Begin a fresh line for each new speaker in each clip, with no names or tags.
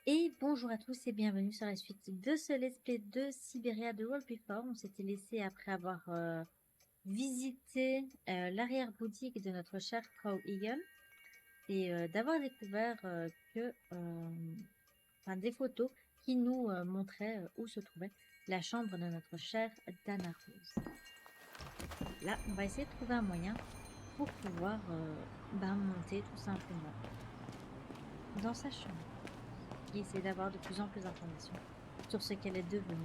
Et bonjour à tous et bienvenue sur la suite de ce let's play de Siberia de World Before. On s'était laissé après avoir visité l'arrière-boutique de notre cher Frau Egan et d'avoir découvert des photos qui nous montraient où se trouvait la chambre de notre chère Dana Rose. Là, on va essayer de trouver un moyen pour pouvoir monter tout simplement dans sa chambre et essayer d'avoir de plus en plus d'informations sur ce qu'elle est devenue.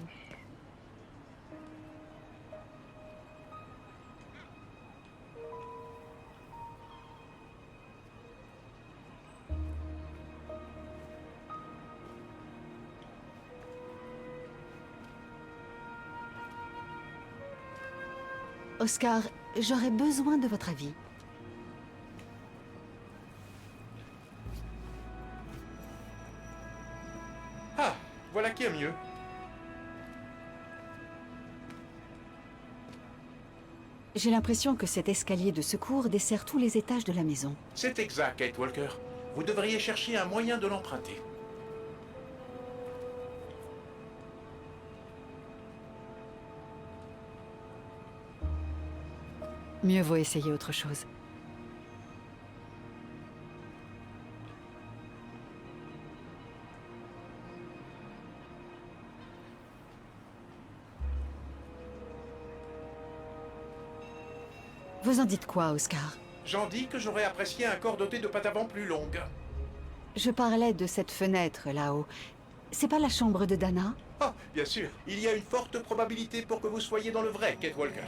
Oscar, j'aurais besoin de votre avis.
Ah, voilà qui est mieux.
J'ai l'impression que cet escalier de secours dessert tous les étages de la maison.
C'est exact, Kate Walker. Vous devriez chercher un moyen de l'emprunter.
Mieux vaut essayer autre chose. Vous en dites quoi, Oscar?
J'en dis que j'aurais apprécié un corps doté de pattes avant plus longues.
Je parlais de cette fenêtre là-haut. C'est pas la chambre de Dana?
Ah, bien sûr, il y a une forte probabilité pour que vous soyez dans le vrai, Kate Walker.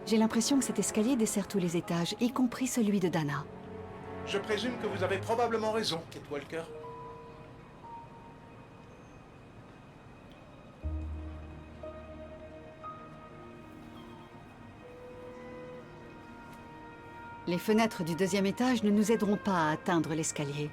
J'ai l'impression que cet escalier dessert tous les étages, y compris celui de Dana.
Je présume que vous avez probablement raison, Kate Walker.
Les fenêtres du deuxième étage ne nous aideront pas à atteindre l'escalier.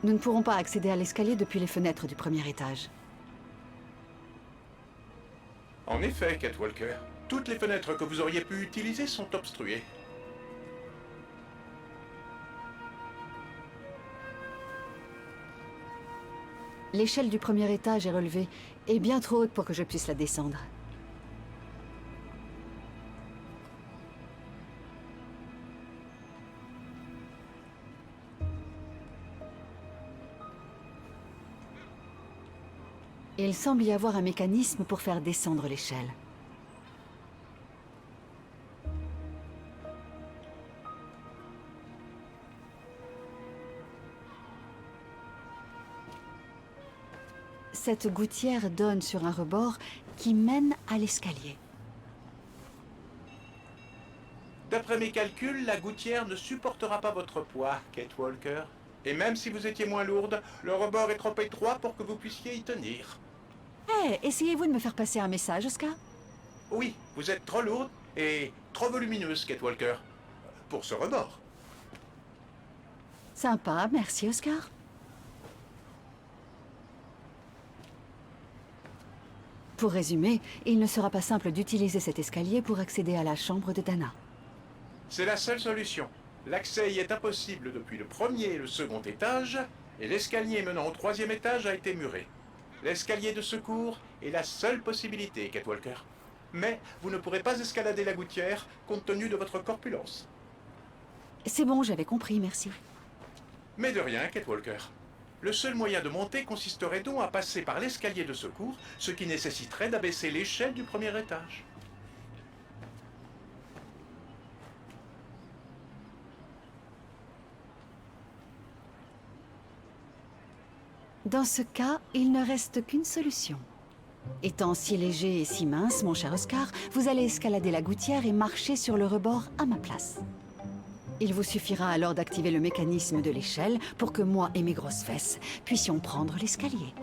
Nous ne pourrons pas accéder à l'escalier depuis les fenêtres du premier étage.
En effet, Kate Walker, toutes les fenêtres que vous auriez pu utiliser sont obstruées.
L'échelle du premier étage est relevée et bien trop haute pour que je puisse la descendre. Il semble y avoir un mécanisme pour faire descendre l'échelle. Cette gouttière donne sur un rebord qui mène à l'escalier.
D'après mes calculs, la gouttière ne supportera pas votre poids, Kate Walker. Et même si vous étiez moins lourde, le rebord est trop étroit pour que vous puissiez y tenir.
Hé, essayez-vous de me faire passer un message, Oscar?
Oui, vous êtes trop lourde et trop volumineuse, Kate Walker. Pour ce rebord.
Sympa, merci, Oscar. Pour résumer, il ne sera pas simple d'utiliser cet escalier pour accéder à la chambre de Dana.
C'est la seule solution. L'accès y est impossible depuis le premier et le second étage, et l'escalier menant au troisième étage a été muré. L'escalier de secours est la seule possibilité, Kate Walker. Mais vous ne pourrez pas escalader la gouttière compte tenu de votre corpulence.
C'est bon, j'avais compris, merci.
Mais de rien, Kate Walker. Le seul moyen de monter consisterait donc à passer par l'escalier de secours, ce qui nécessiterait d'abaisser l'échelle du premier étage.
Dans ce cas, il ne reste qu'une solution. Étant si léger et si mince, mon cher Oscar, vous allez escalader la gouttière et marcher sur le rebord à ma place. Il vous suffira alors d'activer le mécanisme de l'échelle pour que moi et mes grosses fesses puissions prendre l'escalier.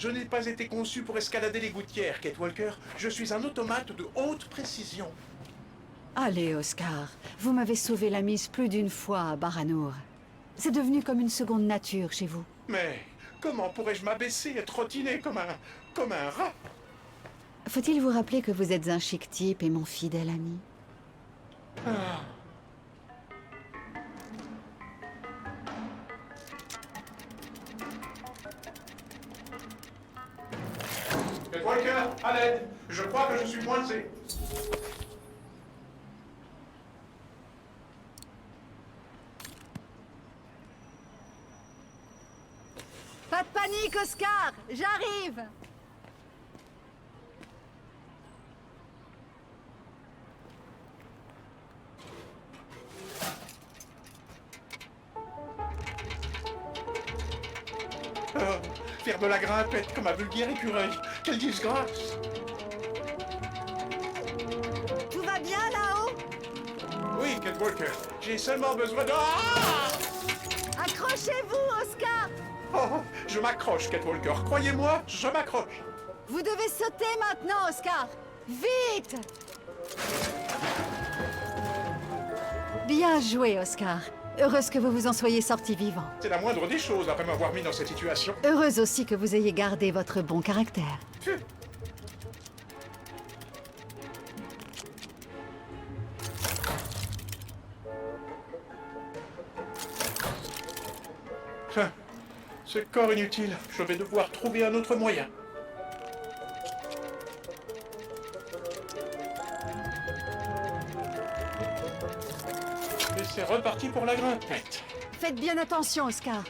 Je n'ai pas été conçu pour escalader les gouttières, Kate Walker. Je suis un automate de haute précision.
Allez, Oscar, vous m'avez sauvé la mise plus d'une fois à Baranour. C'est devenu comme une seconde nature chez vous.
Mais comment pourrais-je m'abaisser et trottiner comme un rat?
Faut-il vous rappeler que vous êtes un chic type et mon fidèle ami?
Ah. Kate Walker, à l'aide! Je crois que je suis coincé.
Pas de panique, Oscar! J'arrive!
Ah, faire de la grimpette comme un vulgaire écureuil. Quelle disgrâce!
Tout va bien là-haut?
Oui, Kate Walker, j'ai seulement besoin de... Ah!
Accrochez-vous, Oscar!
Oh, je m'accroche, Kate Walker. Croyez-moi, je m'accroche.
Vous devez sauter maintenant, Oscar! Vite! Bien joué, Oscar. Heureuse que vous vous en soyez sorti vivant.
C'est la moindre des choses après m'avoir mis dans cette situation.
Heureuse aussi que vous ayez gardé votre bon caractère.
Pfiou. Ce corps inutile, je vais devoir trouver un autre moyen. Et c'est reparti pour la grimpette.
Faites bien attention, Oscar.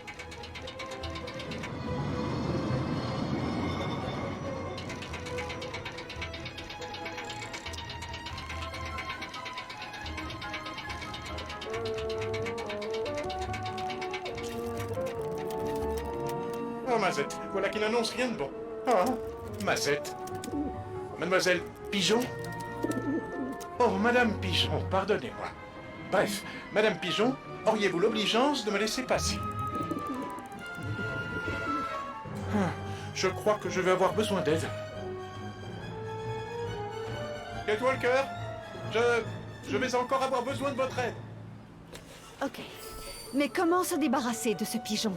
Oh, Mazette, voilà qui n'annonce rien de bon. Ah, Mazette. Mademoiselle Pigeon? Oh, Madame Pigeon, pardonnez-moi. Bref, Madame Pigeon, auriez-vous l'obligeance de me laisser passer? Ah, je crois que je vais avoir besoin d'aide. Kate Walker, je vais encore avoir besoin de votre aide.
Ok. Mais comment se débarrasser de ce pigeon?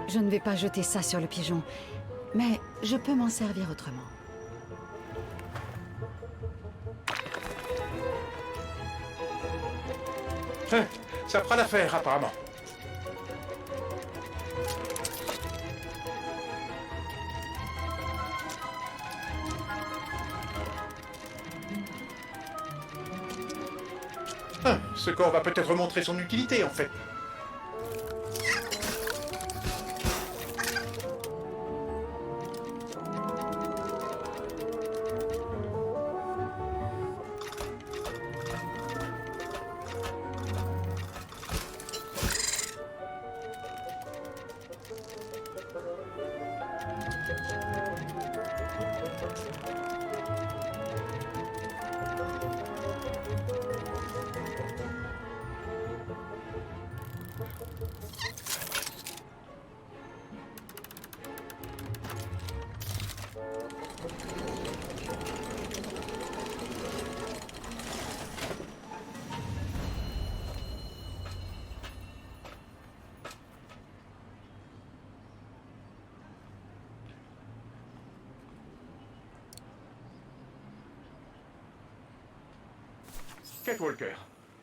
Je ne vais pas jeter ça sur le pigeon, mais je peux m'en servir autrement.
Ça fera l'affaire, apparemment. Ce corps va peut-être montrer son utilité, en fait. Kate Walker,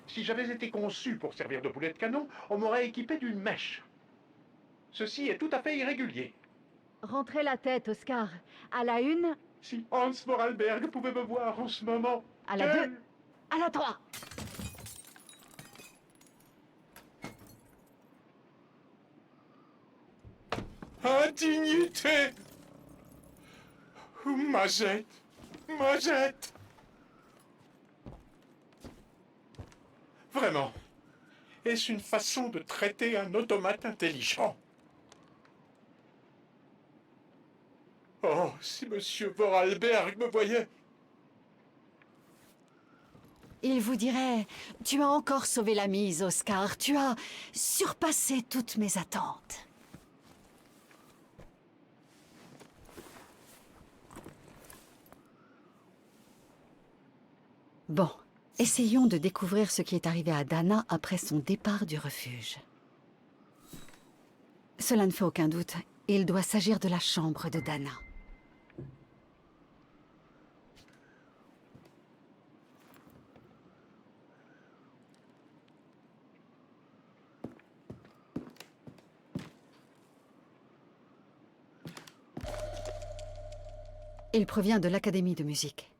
si j'avais été conçu pour servir de boulet de canon, on m'aurait équipé d'une mèche. Ceci est tout à fait irrégulier.
Rentrez la tête, Oscar. À la 1,
Si Hans Vorarlberg pouvait me voir en ce moment...
à la 2, à la 3.
Indignité! Mazette! Mazette! Vraiment, est-ce une façon de traiter un automate intelligent? Oh, si Monsieur Vorarlberg me voyait!
Il vous dirait, tu as encore sauvé la mise, Oscar. Tu as surpassé toutes mes attentes. Bon, essayons de découvrir ce qui est arrivé à Dana après son départ du refuge. Cela ne fait aucun doute. Il doit s'agir de la chambre de Dana. Il provient de l'Académie de musique.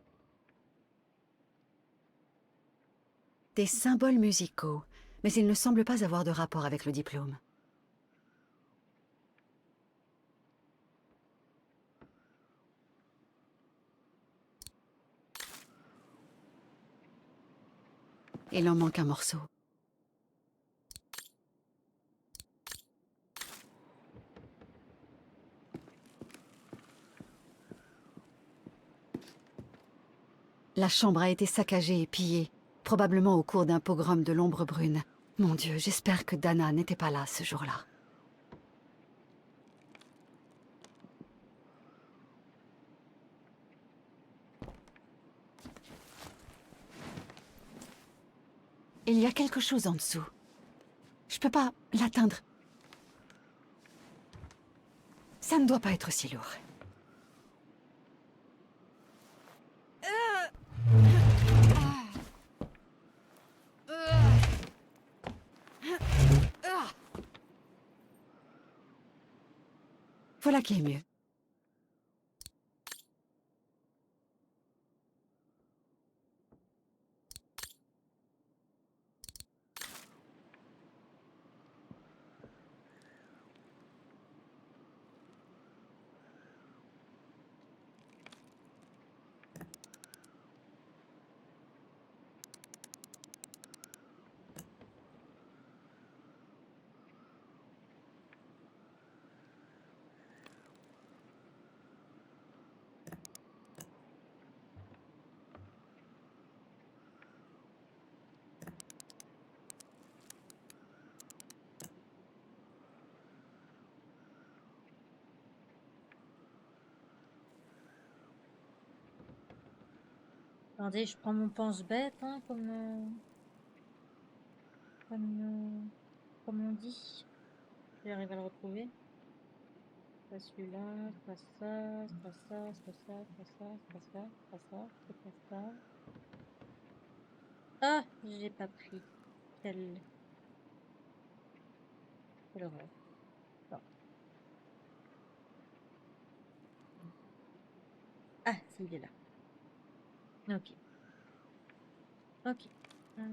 Des symboles musicaux, mais il ne semble pas avoir de rapport avec le diplôme. Il en manque un morceau. La chambre a été saccagée et pillée, probablement au cours d'un pogrom de l'ombre brune. Mon Dieu, j'espère que Dana n'était pas là ce jour-là. Il y a quelque chose en dessous. Je peux pas l'atteindre. Ça ne doit pas être si lourd. Voilà qui est mieux.
Attendez, je prends mon pense-bête, hein, comme on dit. J'arrive à le retrouver. Pas celui-là, pas ça, c'est pas ça, c'est pas ça, c'est pas ça, c'est pas ça, c'est pas ça, c'est pas ça. Ah, j'ai pas pris. Quelle horreur. Bon. Ah, si, il est là. Ok. Ok. Un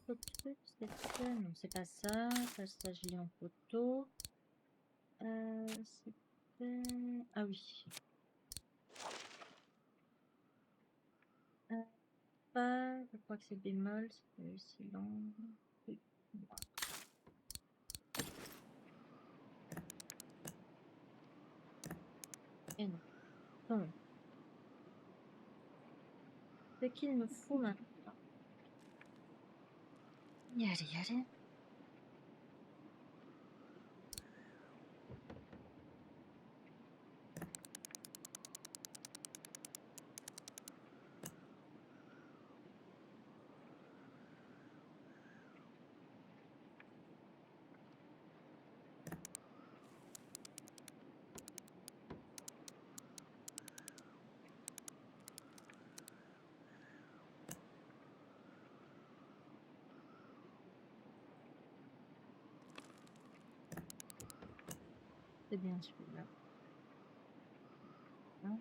autre truc, c'est ça. Non, c'est pas ça. Ça, je l'ai en photo. C'était... Ah oui. Euh, Pas... Je crois que c'est bémol. C'est aussi long. Oui. Et non. Non. Ce qu'il me faut maintenant. Y aller, y aller. C'est bien celui-là. Hein.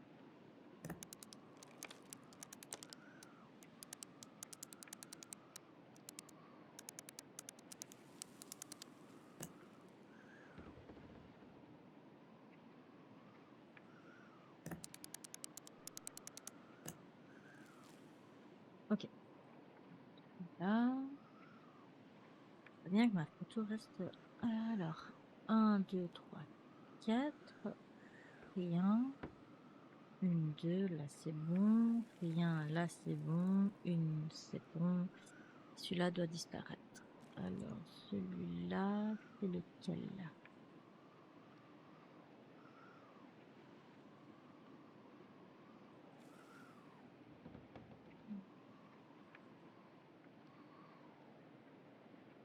Ok. Là. C'est bien que ma photo reste. Alors. 1, 2, 3, 4. Rien. Une, deux, là c'est bon. Rien, là c'est bon. Une, c'est bon. Celui-là doit disparaître. Alors, celui-là, c'est lequel là?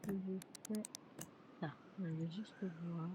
Je fais ça. Je vais juste voir.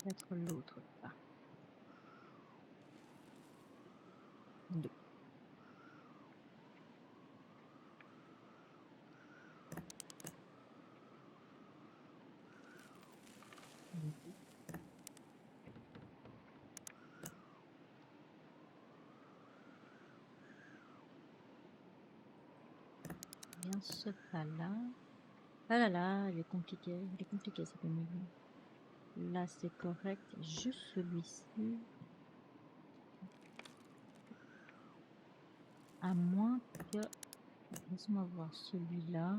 Peut-être l'autre pas. Deux. Bien ce pas-là. Ah là là, il est compliqué. Il est compliqué cet énigme. Là, c'est correct. Juste celui-ci. À moins que... Laisse-moi voir celui-là.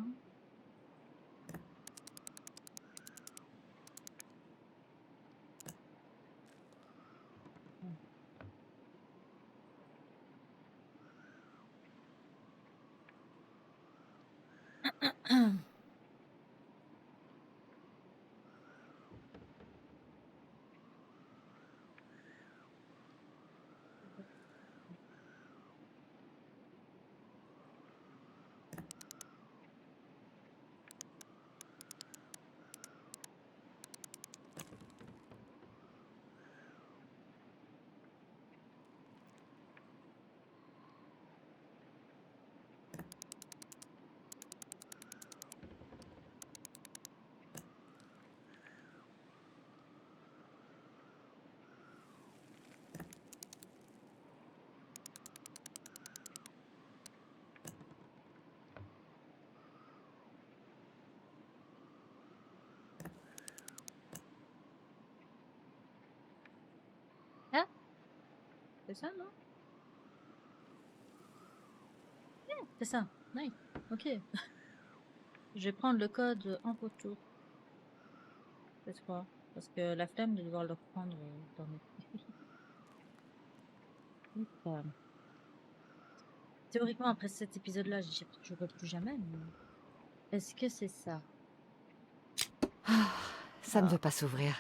Ah, c'est ça, non? C'est ça. Nice. Ok. Je vais prendre le code en photo cette fois. Parce que la flemme de devoir le reprendre dans mes... Hop. Théoriquement, après cet épisode-là, j'y retournerai plus jamais. Mais... Est-ce que c'est ça?
Ça ne veut pas s'ouvrir.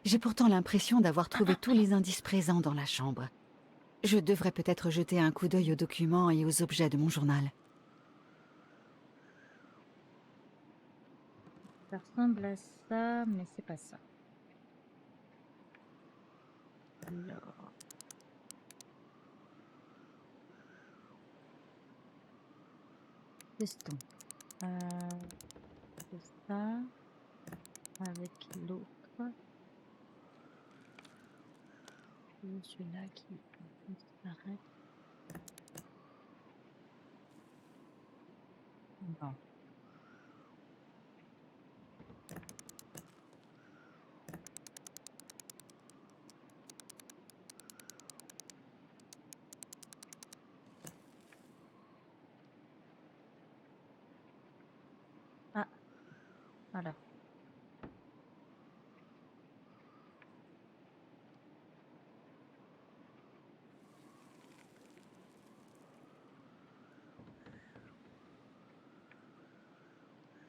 J'ai pourtant l'impression d'avoir trouvé tous les indices présents dans la chambre. Je devrais peut-être jeter un coup d'œil aux documents et aux objets de mon journal.
Ça ressemble à ça, mais c'est pas ça. Alors... Testons. C'est ça. Avec l'autre. Et celui-là qui disparaît. Non. Ah, voilà.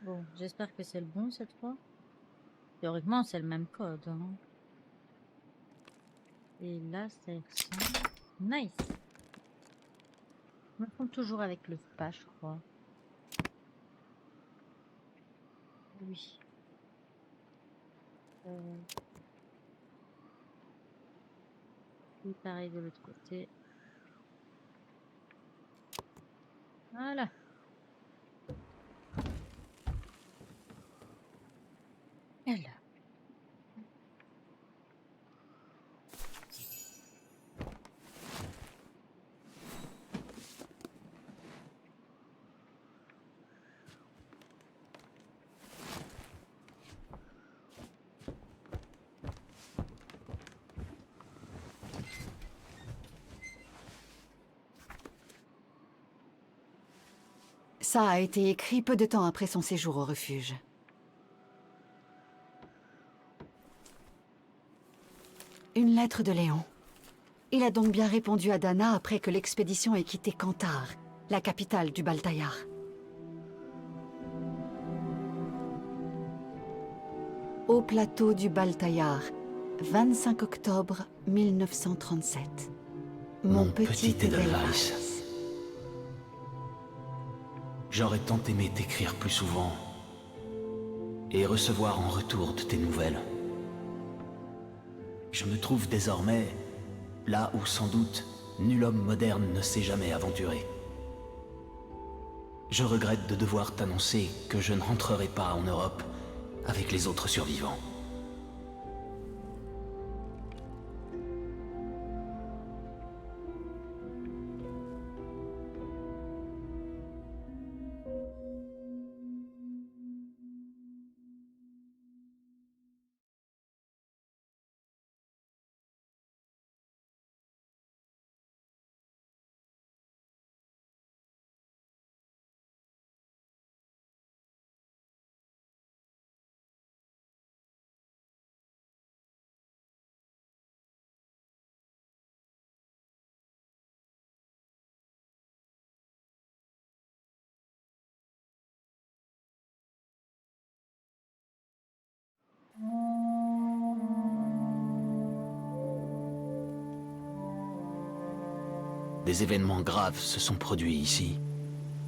Bon, j'espère que c'est le bon cette fois. Théoriquement, c'est le même code. Hein. Et là, c'est ça. Nice. Je me trompe toujours avec le spa, je crois. Oui. Euh, et pareil de l'autre côté. Voilà.
Ça a été écrit peu de temps après son séjour au refuge. Une lettre de Léon. Il a donc bien répondu à Dana après que l'expédition ait quitté Kantar, la capitale du Baltayar. Au plateau du Baltayar, 25 octobre 1937. Mon petit Edelweiss.
J'aurais tant aimé t'écrire plus souvent et recevoir en retour de tes nouvelles. Je me trouve désormais là où sans doute nul homme moderne ne s'est jamais aventuré. Je regrette de devoir t'annoncer que je ne rentrerai pas en Europe avec les autres survivants. Des événements graves se sont produits ici.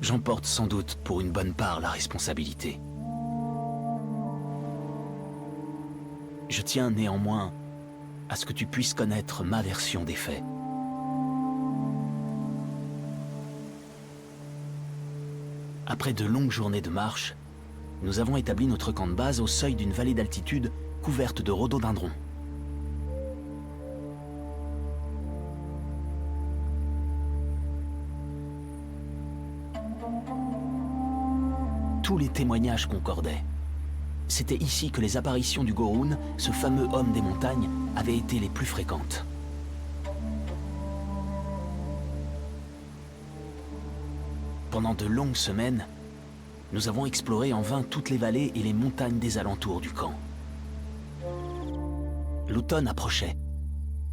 J'en porte sans doute pour une bonne part la responsabilité. Je tiens néanmoins à ce que tu puisses connaître ma version des faits. Après de longues journées de marche, nous avons établi notre camp de base au seuil d'une vallée d'altitude couverte de rhododendrons. Tous les témoignages concordaient. C'était ici que les apparitions du Goroun, ce fameux homme des montagnes, avaient été les plus fréquentes. Pendant de longues semaines, nous avons exploré en vain toutes les vallées et les montagnes des alentours du camp. L'automne approchait.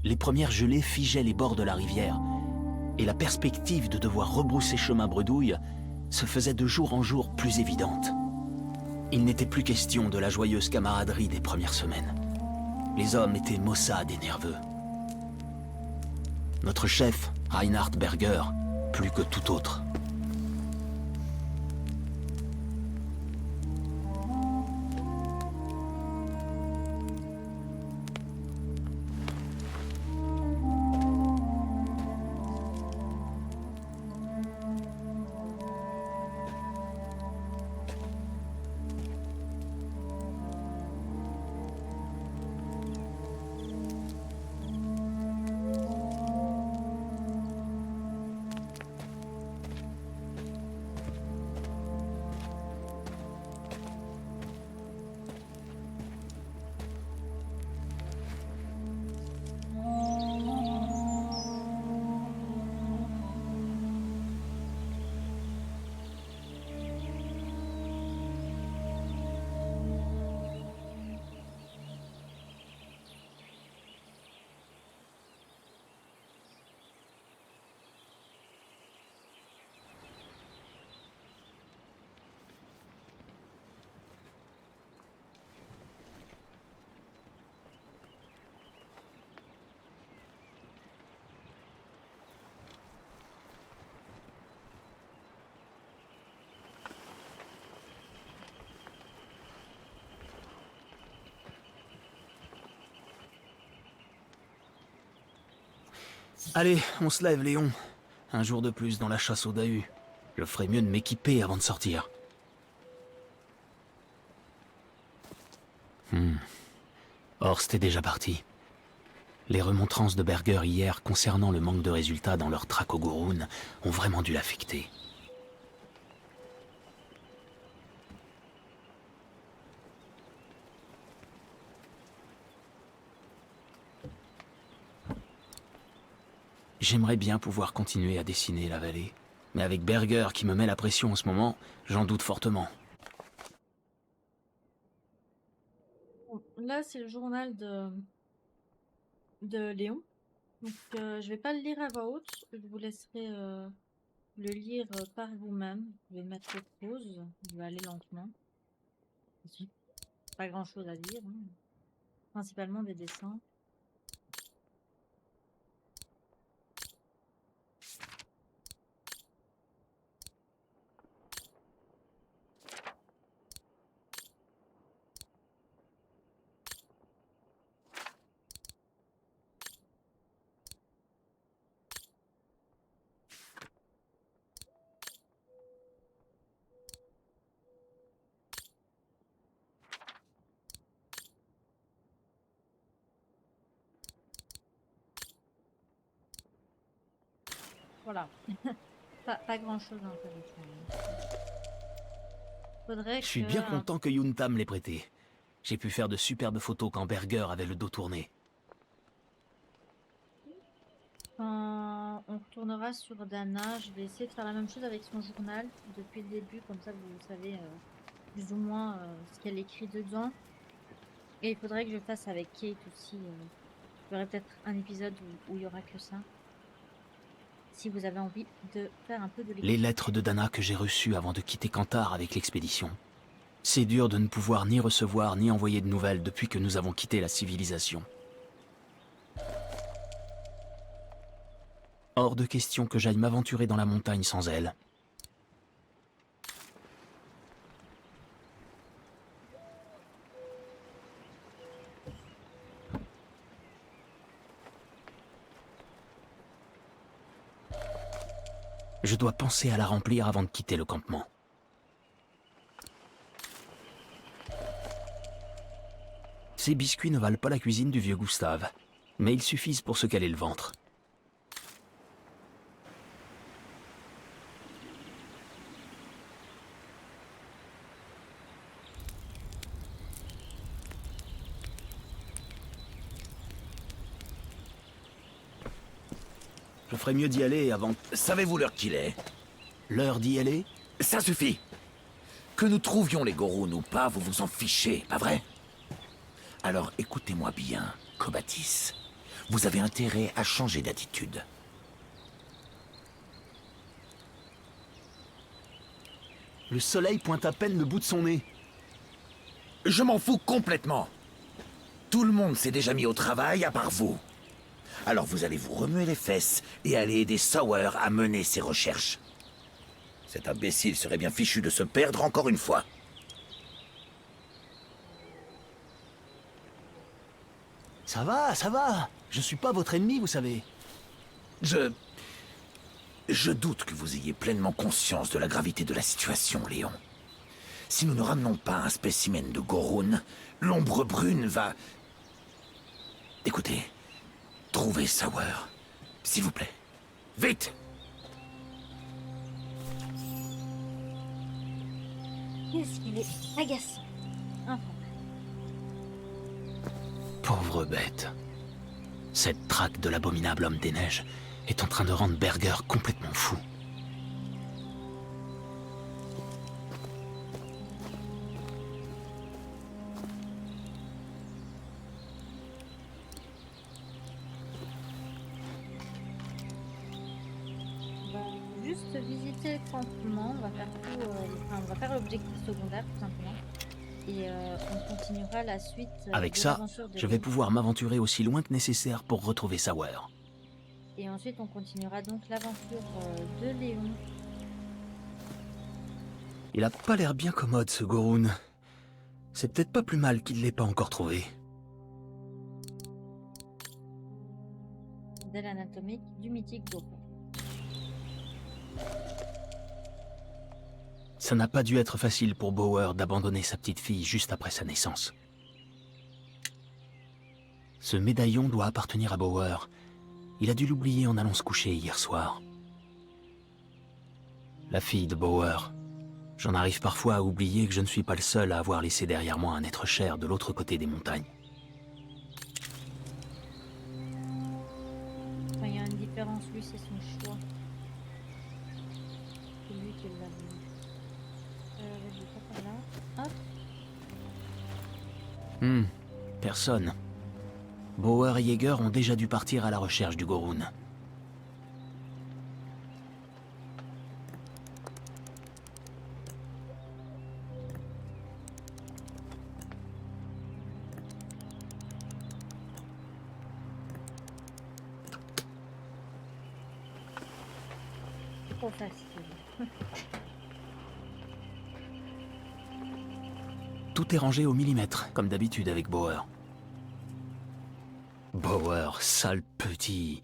Les premières gelées figeaient les bords de la rivière, et la perspective de devoir rebrousser chemin bredouille se faisait de jour en jour plus évidente. Il n'était plus question de la joyeuse camaraderie des premières semaines. Les hommes étaient maussades et nerveux. Notre chef, Reinhard Berger, plus que tout autre. Allez, on se lève, Léon. Un jour de plus dans la chasse au Dahu. Je ferais mieux de m'équiper avant de sortir. Horst est déjà parti. Les remontrances de Berger hier concernant le manque de résultats dans leur traque au Goroun ont vraiment dû l'affecter. J'aimerais bien pouvoir continuer à dessiner la vallée, Mais avec Berger qui me met la pression en ce moment, j'en doute fortement.
Bon, là, c'est le journal de Léon. Donc, je vais pas le lire à voix haute. Je vous laisserai le lire par vous-même. Je vais mettre pause. Je vais aller lentement. Pas grand-chose à lire, hein. Principalement des dessins. Voilà. Pas grand-chose d'intéressant. Faudrait
Je suis
que
bien content que Yunta me l'ait prêté. J'ai pu faire de superbes photos quand Berger avait le dos tourné.
quand on retournera sur Dana, je vais essayer de faire la même chose avec son journal depuis le début, comme ça vous savez plus ou moins ce qu'elle écrit dedans. Et il faudrait que je fasse avec Kate aussi. Il y aurait peut-être un épisode où il y aura que ça. Si vous avez envie de faire un peu de lecture.
Les lettres de Dana que j'ai reçues avant de quitter Kantar avec l'expédition. C'est dur de ne pouvoir ni recevoir ni envoyer de nouvelles depuis que nous avons quitté la civilisation. Hors de question que j'aille m'aventurer dans la montagne sans elle. Je dois penser à la remplir avant de quitter le campement. Ces biscuits ne valent pas la cuisine du vieux Gustave, mais ils suffisent pour se caler le ventre. Je ferais mieux d'y aller avant...
Savez-vous l'heure qu'il est?
L'heure d'y aller?
Ça suffit. Que nous trouvions les Goroun ou pas, vous vous en fichez, pas vrai? Alors écoutez-moi bien, Kobatis. Vous avez intérêt à changer d'attitude.
Le soleil pointe à peine le bout de son nez.
Je m'en fous complètement. Tout le monde s'est déjà mis au travail à part vous. Alors vous allez vous remuer les fesses et aller aider Sauer à mener ses recherches. Cet imbécile serait bien fichu de se perdre encore une fois.
Ça va. Je suis pas votre ennemi, vous savez.
Je doute que vous ayez pleinement conscience de la gravité de la situation, Léon. Si nous ne ramenons pas un spécimen de Goroun, l'ombre brune va... Écoutez, trouvez Sauer, s'il vous plaît. Vite!
Qu'est-ce qu'il est agaçant. Enfin.
Pauvre bête. Cette traque de l'abominable homme des neiges est en train de rendre Berger complètement fou.
On va juste visiter le campement. On va faire tout, on va faire l'objectif secondaire tout simplement. Et on continuera la suite
Avec
de
ça,
l'aventure de
je vais
Léon.
pouvoir m'aventurer aussi loin que nécessaire pour retrouver Sauer.
Et ensuite, on continuera donc l'aventure de Léon.
Il a pas l'air bien commode, ce Goroun. C'est peut-être pas plus mal qu'il l'ait pas encore trouvé.
Modèle anatomique du mythique Goku.
Ça n'a pas dû être facile pour Bauer d'abandonner sa petite fille juste après sa naissance. Ce médaillon doit appartenir à Bauer. Il a dû l'oublier en allant se coucher hier soir. La fille de Bauer. J'en arrive parfois à oublier que je ne suis pas le seul à avoir laissé derrière moi un être cher de l'autre côté des montagnes.
Enfin, il y a une différence, lui, c'est son choix. qu'il l'a voulu. Vas-y, pas par là. Hop.
Personne. Bauer et Yeager ont déjà dû partir à la recherche du Gorun.
Trop facile.
Tout est rangé au millimètre, comme d'habitude avec Bauer. Bauer, sale petit...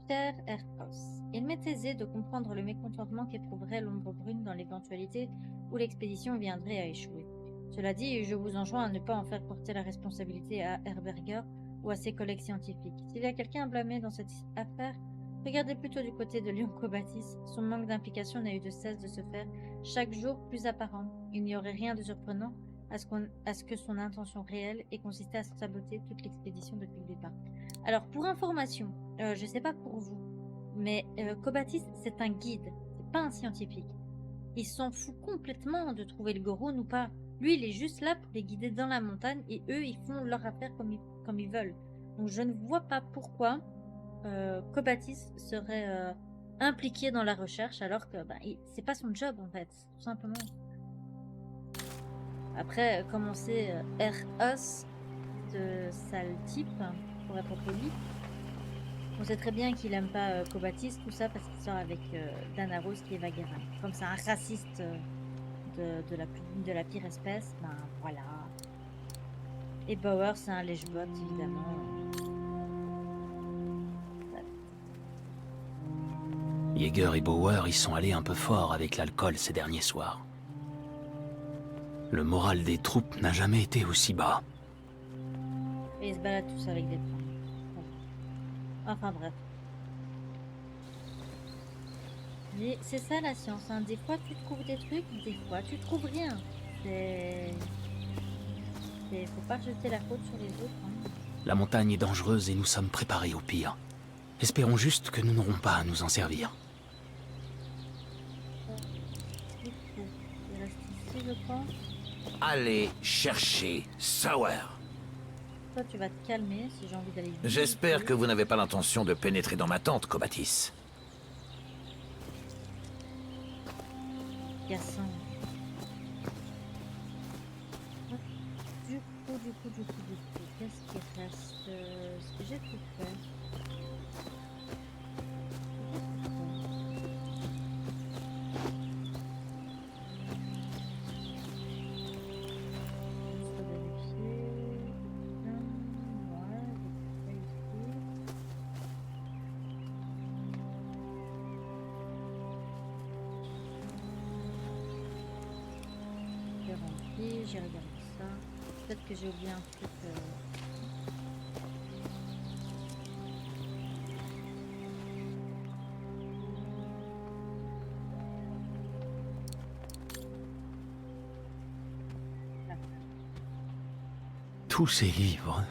Cher Erkos, il m'est aisé de comprendre le mécontentement qu'éprouverait l'ombre brune dans l'éventualité où l'expédition viendrait à échouer. Cela dit, je vous enjoins à ne pas en faire porter la responsabilité à Herberger ou à ses collègues scientifiques. S'il y a quelqu'un à blâmer dans cette affaire, regardez plutôt du côté de Leon Kobatis. Son manque d'implication n'a eu de cesse de se faire chaque jour plus apparent. Il n'y aurait rien de surprenant à ce que son intention réelle ait consisté à saboter toute l'expédition depuis le départ. Alors, pour information, je sais pas pour vous, mais Kobatis, c'est un guide, c'est pas un scientifique. Il s'en fout complètement de trouver le Gorun ou pas. Lui, il est juste là pour les guider dans la montagne et eux, ils font leur affaire comme ils veulent. Donc, je ne vois pas pourquoi Kobatis serait impliqué dans la recherche alors que c'est pas son job en fait, tout simplement. Après, comme on sait, R.Us, ce sale type, pour être poli, on sait très bien qu'il aime pas Kobatis, tout ça parce qu'il sort avec Dana Rose qui est Vagarin. Comme c'est un raciste de la pire espèce, ben voilà. Et Bauer, c'est un lèche-botte, évidemment.
Yeager et Bauer y sont allés un peu fort avec l'alcool ces derniers soirs. Le moral des troupes n'a jamais été aussi bas.
Et ils se baladent tous avec des femmes. Enfin bref. Mais c'est ça la science, hein. Des fois tu trouves des trucs, des fois tu trouves rien. Faut pas jeter la faute sur les autres. Hein.
La montagne est dangereuse et nous sommes préparés au pire. Espérons juste que nous n'aurons pas à nous en servir.
Il reste ici, je pense.
Allez chercher Sauer.
Toi, tu vas te calmer si j'ai envie d'aller.
J'espère que vous n'avez pas l'intention de pénétrer dans ma tente, Kobatis.
Gassin. Du coup, qu'est-ce qui reste? Est-ce que j'ai tout fait? J'ai regardé ça. Peut-être que j'ai oublié un truc.
Tous ces livres.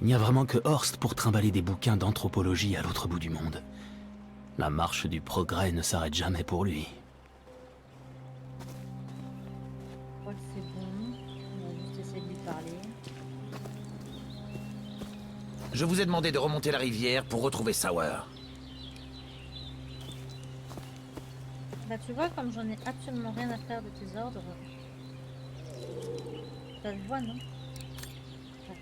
Il n'y a vraiment que Horst pour trimballer des bouquins d'anthropologie à l'autre bout du monde. La marche du progrès ne s'arrête jamais pour lui.
Je crois que c'est bon. On va juste essayer de lui parler.
Je vous ai demandé de remonter la rivière pour retrouver Sauer.
Bah tu vois, comme j'en ai absolument rien à faire de tes ordres. Ça se voit, non? Je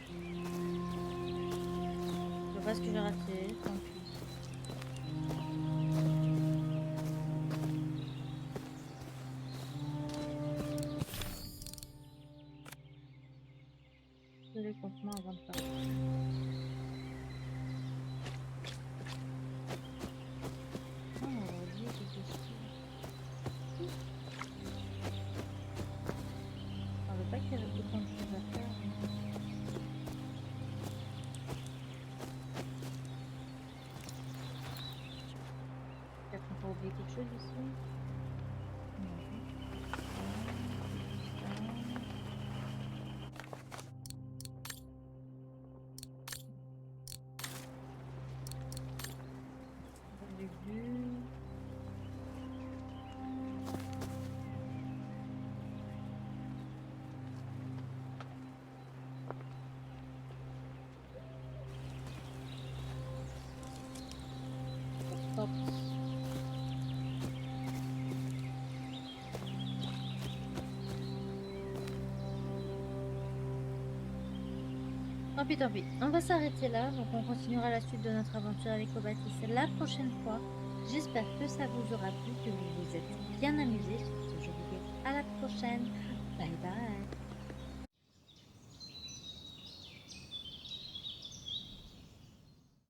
sais pas ce que j'ai raté, tant pis. Je les contenants avant de partir. Oh, lui, c'est possible. On veut pas qu'il y ait autant de choses à faire. Peut-être qu'on peut oublier quelque chose ici. Non. Tant pis. On va s'arrêter là, donc on continuera la suite de notre aventure avec Obatis la prochaine fois. J'espère que ça vous aura plu, que vous vous êtes bien amusés sur ce jeu vidéo. À la prochaine. Bye bye.